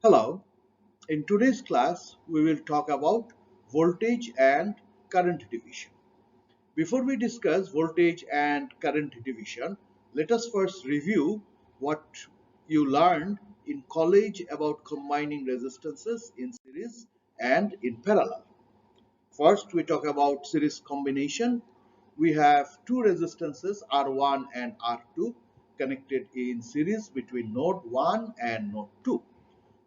Hello, in today's class we will talk about voltage and current division. Before we discuss voltage and current division, let us first review what you learned in college about combining resistances in series and in parallel. First, we talk about series combination. We have two resistances R1 and R2 connected in series between node 1 and node 2.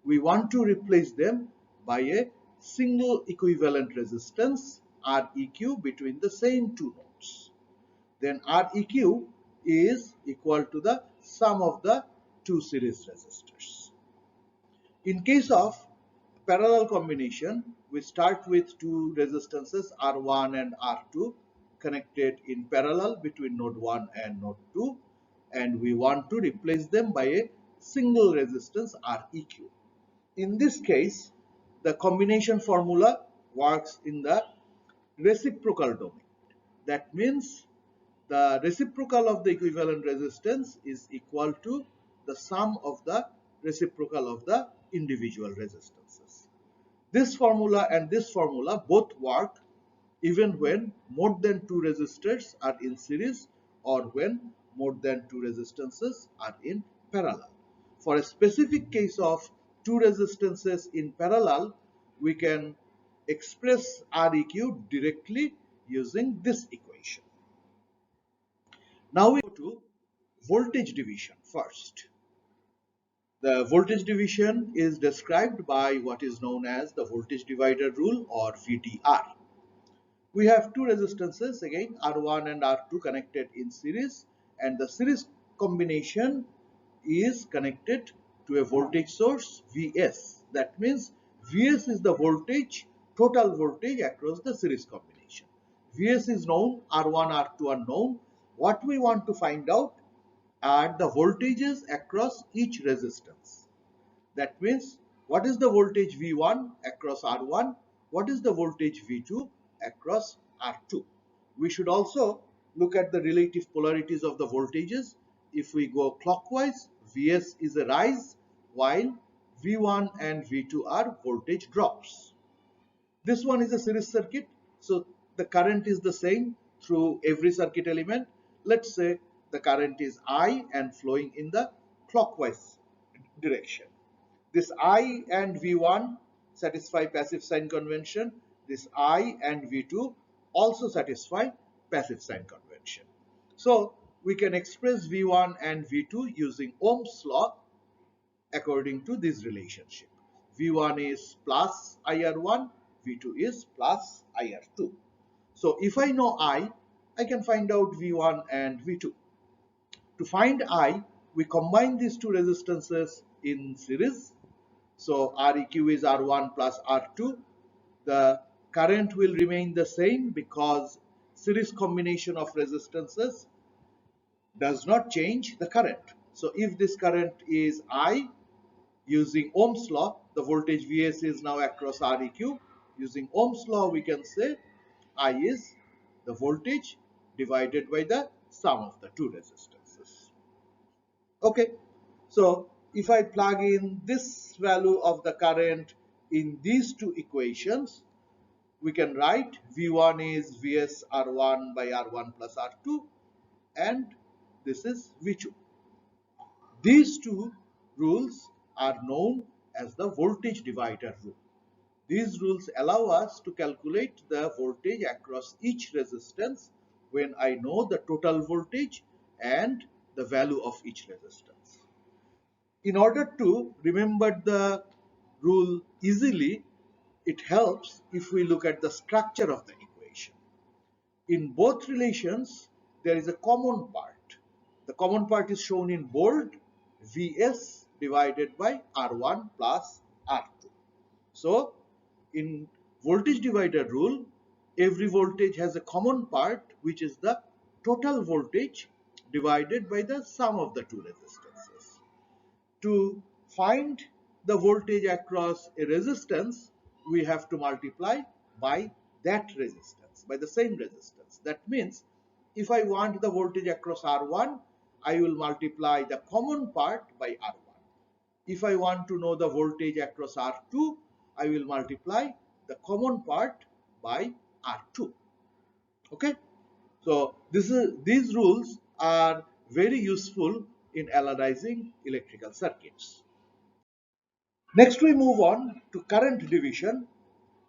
We want to replace them by a single equivalent resistance Req between the same two nodes. Then Req is equal to the sum of the two series resistors. In case of parallel combination, we start with two resistances R1 and R2 connected in parallel between node 1 and node 2, and we want to replace them by a single resistance Req. In this case, the combination formula works in the reciprocal domain. That means the reciprocal of the equivalent resistance is equal to the sum of the reciprocal of the individual resistances. This formula and this formula both work even when more than two resistors are in series or when more than two resistances are in parallel. For a specific case of two resistances in parallel, we can express Req directly using this equation. Now we go to voltage division first. The voltage division is described by what is known as the voltage divider rule or VDR. We have two resistances again R1 and R2 connected in series, and the series combination is connected to a voltage source Vs. That means Vs is the voltage, total voltage across the series combination. Vs is known, R1, R2 are known. What we want to find out are the voltages across each resistance. That means what is the voltage V1 across R1, what is the voltage V2 across R2. We should also look at the relative polarities of the voltages. If we go clockwise, Vs is a rise while V1 and V2 are voltage drops. This one is a series circuit, so the current is the same through every circuit element. Let's say the current is I and flowing in the clockwise direction. This I and V1 satisfy passive sign convention. This I and V2 also satisfy passive sign convention. So we can express V1 and V2 using Ohm's law according to this relationship. V1 is plus IR1, V2 is plus IR2. So if I know I can find out V1 and V2. To find I, we combine these two resistances in series. So Req is R1 plus R2. The current will remain the same because series combination of resistances does not change the current. So if this current is I, using Ohm's law, the voltage Vs is now across Req. Using Ohm's law, we can say I is the voltage divided by the sum of the two resistances. Okay, so if I plug in this value of the current in these two equations, we can write V1 is Vs R1 by R1 plus R2, and this is V2. These two rules are known as the voltage divider rule. These rules allow us to calculate the voltage across each resistance when I know the total voltage and the value of each resistance. In order to remember the rule easily, it helps if we look at the structure of the equation. In both relations, there is a common part. The common part is shown in bold, Vs divided by R1 plus R2. So, in voltage divider rule, every voltage has a common part, which is the total voltage divided by the sum of the two resistances. To find the voltage across a resistance, we have to multiply by that resistance, by the same resistance. That means if I want the voltage across R1, I will multiply the common part by R1. If I want to know the voltage across R2, I will multiply the common part by R2. Okay, so these rules are very useful in analyzing electrical circuits. Next we move on to current division,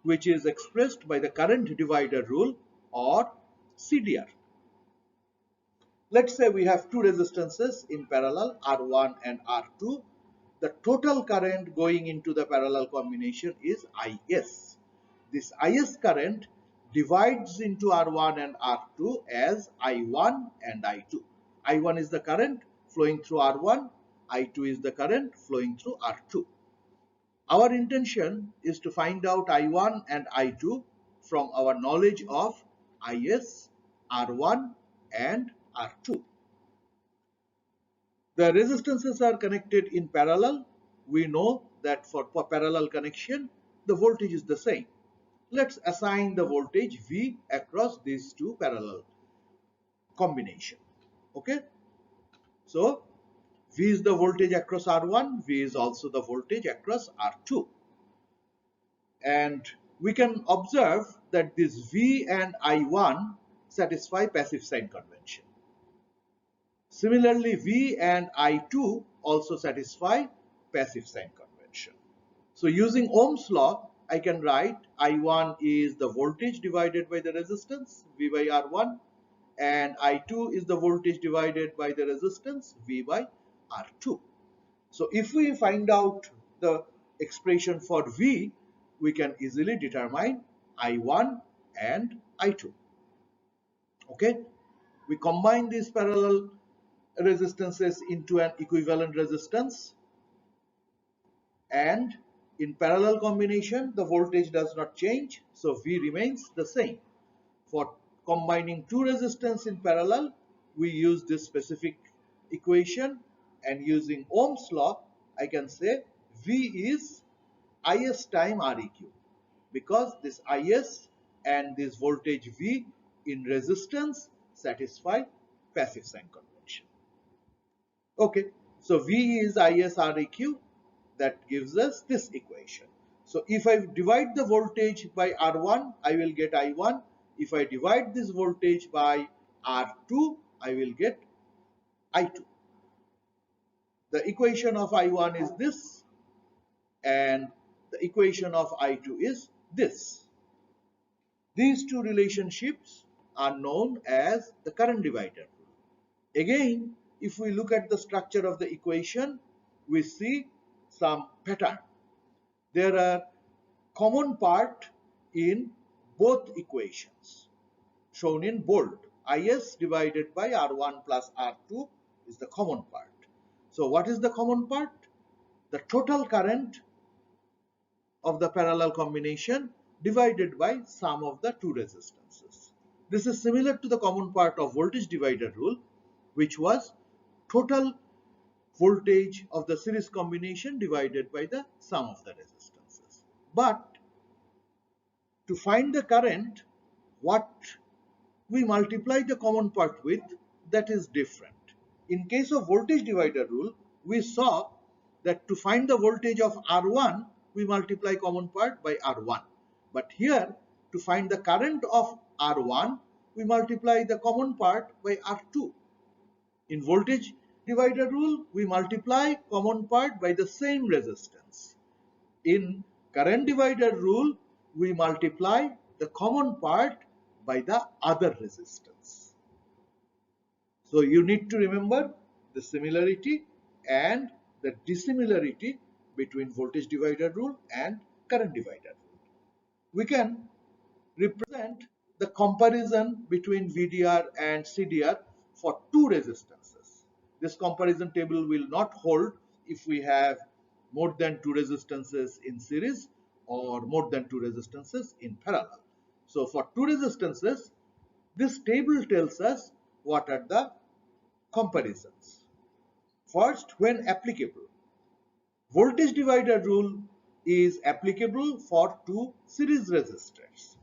which is expressed by the current divider rule or CDR. Let's say we have two resistances in parallel, R1 and R2. The total current going into the parallel combination is IS. This IS current divides into R1 and R2 as I1 and I2. I1 is the current flowing through R1, I2 is the current flowing through R2. Our intention is to find out I1 and I2 from our knowledge of IS, R1 and R2. The resistances are connected in parallel. We know that for parallel connection, the voltage is the same. Let's assign the voltage V across these two parallel combination. Okay, so V is the voltage across R1, V is also the voltage across R2. And we can observe that this V and I1 satisfy passive sign convention. Similarly, V and I2 also satisfy passive sign convention. So using Ohm's law, I can write I1 is the voltage divided by the resistance, V by R1, and I2 is the voltage divided by the resistance, V by R2. So if we find out the expression for V, we can easily determine I1 and I2. Okay, we combine these parallel resistances into an equivalent resistance, and in parallel combination the voltage does not change, so V remains the same. For combining two resistance in parallel, we use this specific equation, and using Ohm's law I can say V is Is time Req, because this Is and this voltage V in resistance satisfy passive sign convention. Okay, so V is Is Req, that gives us this equation. So if I divide the voltage by R1, I will get I1. If I divide this voltage by R2, I will get I2. The equation of I1 is this, and the equation of I2 is this. These two relationships are known as the current divider rule. Again, if we look at the structure of the equation, we see some pattern. There are common part in both equations shown in bold. Is divided by R1 plus R2 is the common part. So what is the common part? The total current of the parallel combination divided by sum of the two resistances. This is similar to the common part of voltage divider rule, which was total voltage of the series combination divided by the sum of the resistances. But to find the current, what we multiply the common part with, that is different. In case of voltage divider rule, we saw that to find the voltage of R1, we multiply common part by R1. But here, to find the current of R1, we multiply the common part by R2. In voltage divider rule, we multiply common part by the same resistance. In current divider rule, we multiply the common part by the other resistance. So you need to remember the similarity and the dissimilarity between voltage divider rule and current divider rule. We can represent the comparison between VDR and CDR for two resistances. This comparison table will not hold if we have more than two resistances in series or more than two resistances in parallel. So for two resistances, this table tells us what are the comparisons. First, when applicable, voltage divider rule is applicable for two series resistors.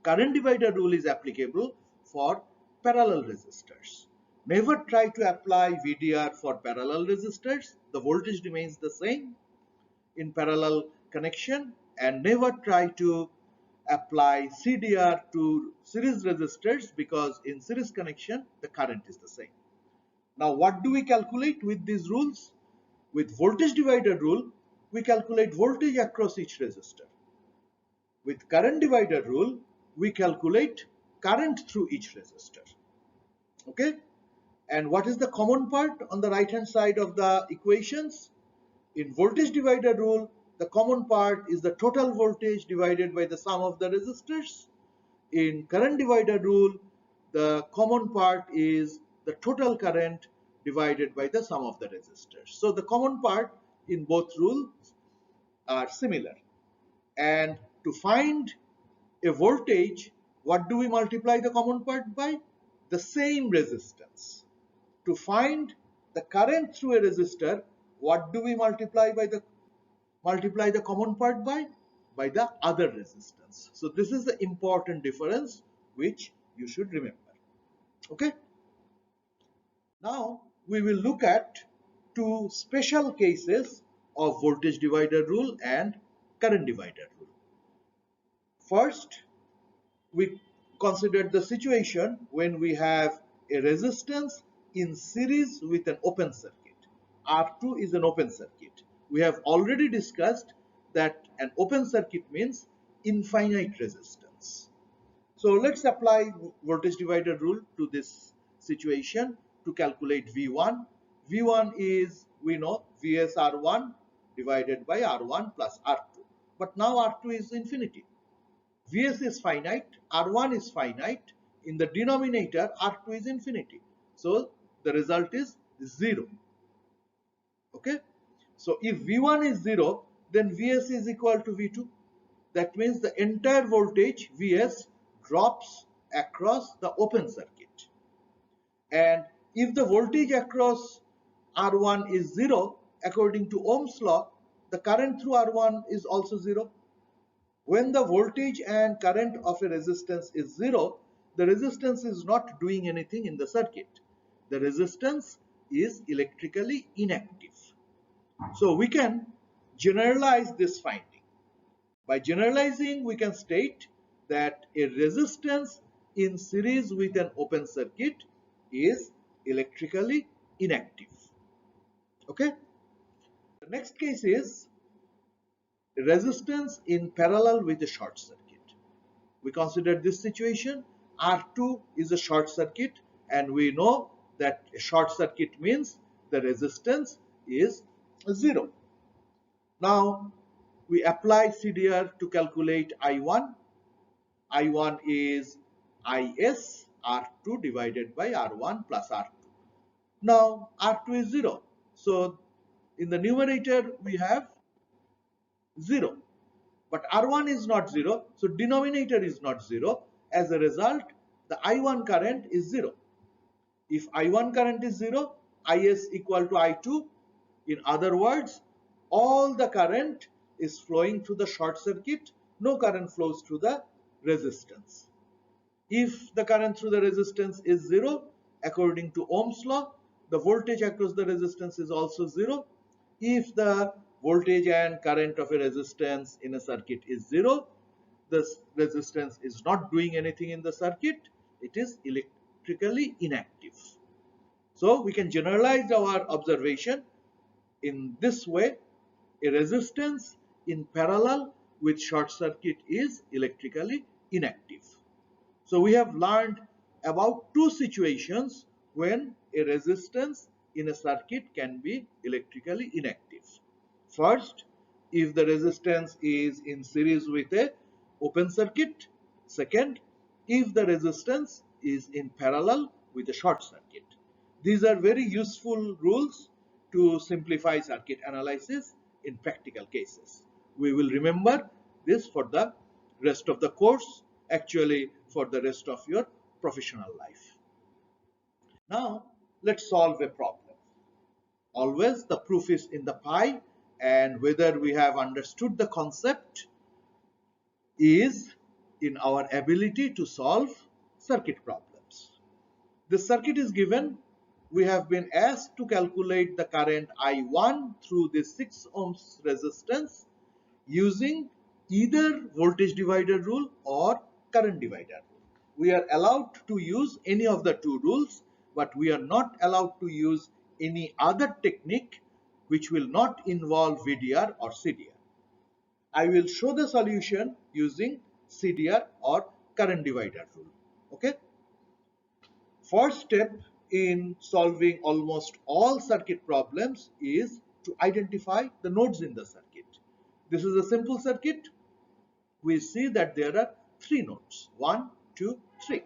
Current divider rule is applicable for parallel resistors. Never try to apply VDR for parallel resistors. The voltage remains the same in parallel connection, and never try to apply CDR to series resistors because in series connection the current is the same. Now what do we calculate with these rules? With voltage divider rule, we calculate voltage across each resistor. With current divider rule, we calculate current through each resistor. Okay? And what is the common part on the right hand side of the equations? In voltage divider rule, the common part is the total voltage divided by the sum of the resistors. In current divider rule, the common part is the total current divided by the sum of the resistors. So the common part in both rules are similar. And to find a voltage, what do we multiply the common part by? The same resistance. To find the current through a resistor, what do we multiply the common part by? By the other resistance. So this is the important difference which you should remember. Okay. Now we will look at two special cases of voltage divider rule and current divider rule. First, we considered the situation when we have a resistance in series with an open circuit. R2 is an open circuit. We have already discussed that an open circuit means infinite resistance. So let's apply voltage divider rule to this situation to calculate V1. V1 is, we know, Vs R1 divided by R1 plus R2. But now R2 is infinity. Vs is finite, R1 is finite. In the denominator, R2 is infinity. So the result is 0. Okay. So if V1 is 0, then Vs is equal to V2. That means the entire voltage Vs drops across the open circuit. And if the voltage across R1 is 0, according to Ohm's law, the current through R1 is also 0. When the voltage and current of a resistance is 0, the resistance is not doing anything in the circuit. The resistance is electrically inactive. So we can generalize this finding. By generalizing, we can state that a resistance in series with an open circuit is electrically inactive. Okay? The next case is resistance in parallel with a short circuit. We consider this situation. R2 is a short circuit, and we know that a short circuit means the resistance is 0. Now we apply CDR to calculate I1. I1 is Is R2 divided by R1 plus R2. Now R2 is 0. So in the numerator we have 0. But R1 is not 0. So denominator is not 0. As a result, the I1 current is 0. If I1 current is 0, Is equal to I2. In other words, all the current is flowing through the short circuit. No current flows through the resistance. If the current through the resistance is 0, according to Ohm's law, the voltage across the resistance is also 0. If the voltage and current of a resistance in a circuit is 0, the resistance is not doing anything in the circuit. It is electrically inactive. So we can generalize our observation in this way. A resistance in parallel with short circuit is electrically inactive. So we have learned about two situations when a resistance in a circuit can be electrically inactive. First, if the resistance is in series with a open circuit. Second, if the resistance is in parallel with a short circuit. These are very useful rules to simplify circuit analysis in practical cases. We will remember this for the rest of the course, actually for the rest of your professional life. Now let's solve a problem. Always the proof is in the pie, and whether we have understood the concept is in our ability to solve circuit problems. The circuit is given we have been asked to calculate the current I1 through this 6 ohms resistance using either voltage divider rule or current divider rule. We are allowed to use any of the two rules, but we are not allowed to use any other technique which will not involve VDR or CDR. I will show the solution using CDR or current divider rule. Okay. First step in solving almost all circuit problems is to identify the nodes in the circuit. This is a simple circuit. We see that there are three nodes, 1, 2, 3.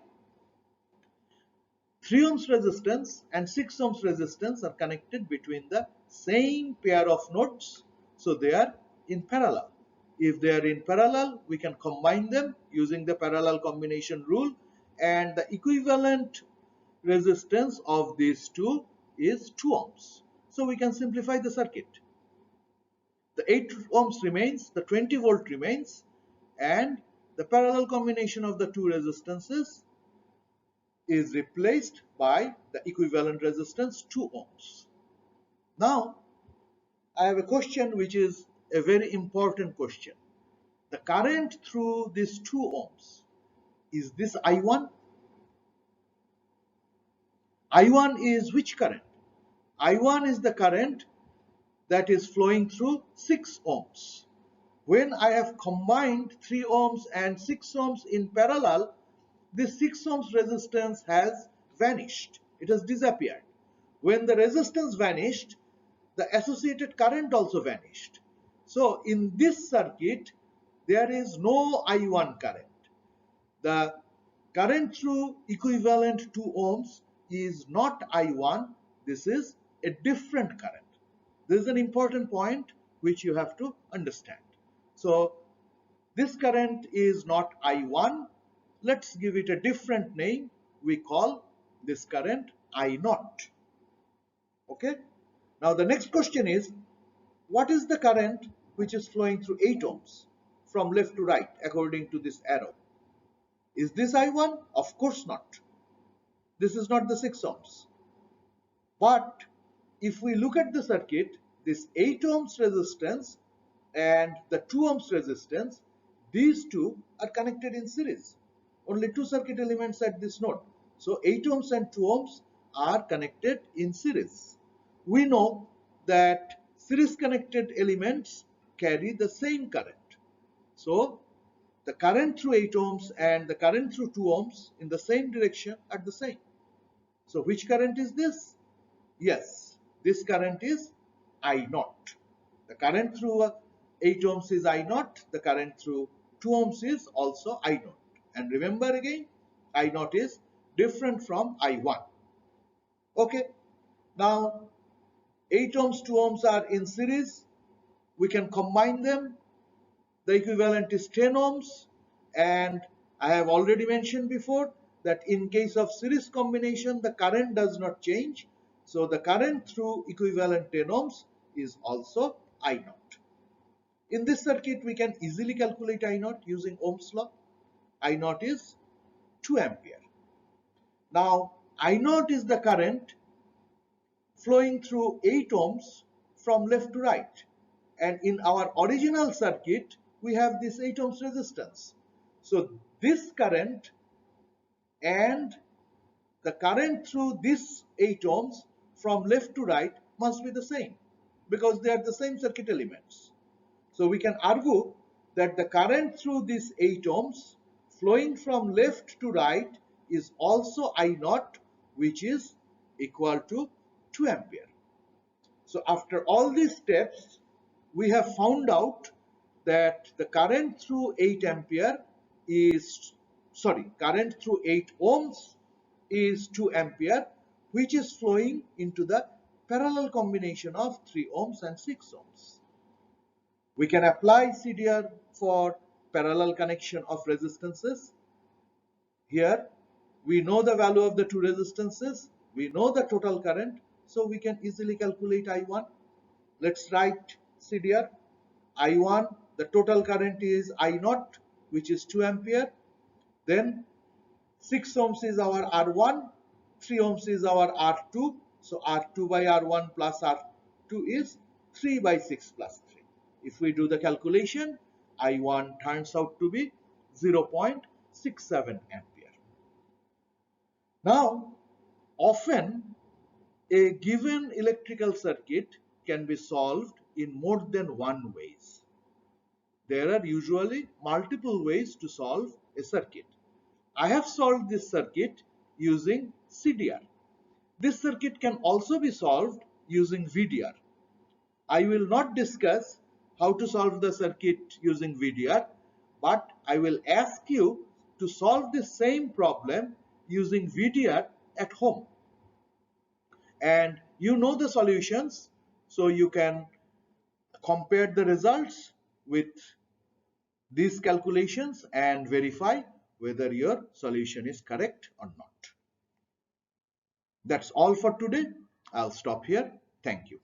3 ohms resistance and 6 ohms resistance are connected between the same pair of nodes, so they are in parallel. If they are in parallel, we can combine them using the parallel combination rule, and the equivalent resistance of these two is 2 ohms. So we can simplify the circuit. The 8 ohms remains, the 20 volt remains, and the parallel combination of the two resistances is replaced by the equivalent resistance 2 ohms. Now, I have a question which is a very important question. The current through these 2 ohms, is this I1? I1 is which current? I1 is the current that is flowing through 6 ohms. When I have combined 3 ohms and 6 ohms in parallel, this 6 ohms resistance has vanished. It has disappeared. When the resistance vanished, the associated current also vanished. So in this circuit, there is no I1 current. The current through equivalent 2 ohms is not I1. This is a different current. This is an important point which you have to understand. So this current is not I1. Let's give it a different name. We call this current I0. Okay. Now the next question is, what is the current which is flowing through 8 ohms from left to right according to this arrow? Is this I1? Of course not. This is not the 6 ohms. But if we look at the circuit, this 8 ohms resistance and the 2 ohms resistance, these two are connected in series. Only two circuit elements at this node. So 8 ohms and 2 ohms are connected in series. We know that series connected elements carry the same current. So the current through 8 ohms and the current through 2 ohms in the same direction are the same. So which current is this? Yes, this current is I0. The current through 8 ohms is I0. The current through 2 ohms is also I0. And remember again, I0 is different from I1. Okay, now 8 ohms, 2 ohms are in series. We can combine them. The equivalent is 10 ohms. And I have already mentioned before that in case of series combination, the current does not change. So the current through equivalent 10 ohms is also I0. In this circuit, we can easily calculate I0 using Ohm's law. I0 is 2 ampere. Now, I0 is the current flowing through 8 ohms from left to right. And in our original circuit, we have this 8 ohms resistance. So this current and the current through this 8 ohms from left to right must be the same because they are the same circuit elements. So we can argue that the current through this 8 ohms flowing from left to right is also I0, which is equal to 2 ampere. So after all these steps, we have found out that the current through 8 ampere is, current through 8 ohms is 2 ampere, which is flowing into the parallel combination of 3 ohms and 6 ohms. We can apply CDR for parallel connection of resistances. Here, we know the value of the two resistances. We know the total current, so we can easily calculate I1. Let's write CDR. I1, the total current is I0, which is 2 ampere. Then 6 ohms is our R1, 3 ohms is our R2. So R2 by R1 plus R2 is 3 by 6 plus 3. If we do the calculation, I1 turns out to be 0.67 ampere. Now, often a given electrical circuit can be solved in more than one ways. There are usually multiple ways to solve a circuit. I have solved this circuit using CDR. This circuit can also be solved using VDR. I will not discuss how to solve the circuit using VDR, but I will ask you to solve the same problem using VDR at home. And you know the solutions, so you can compare the results with these calculations and verify whether your solution is correct or not. That's all for today. I'll stop here. Thank you.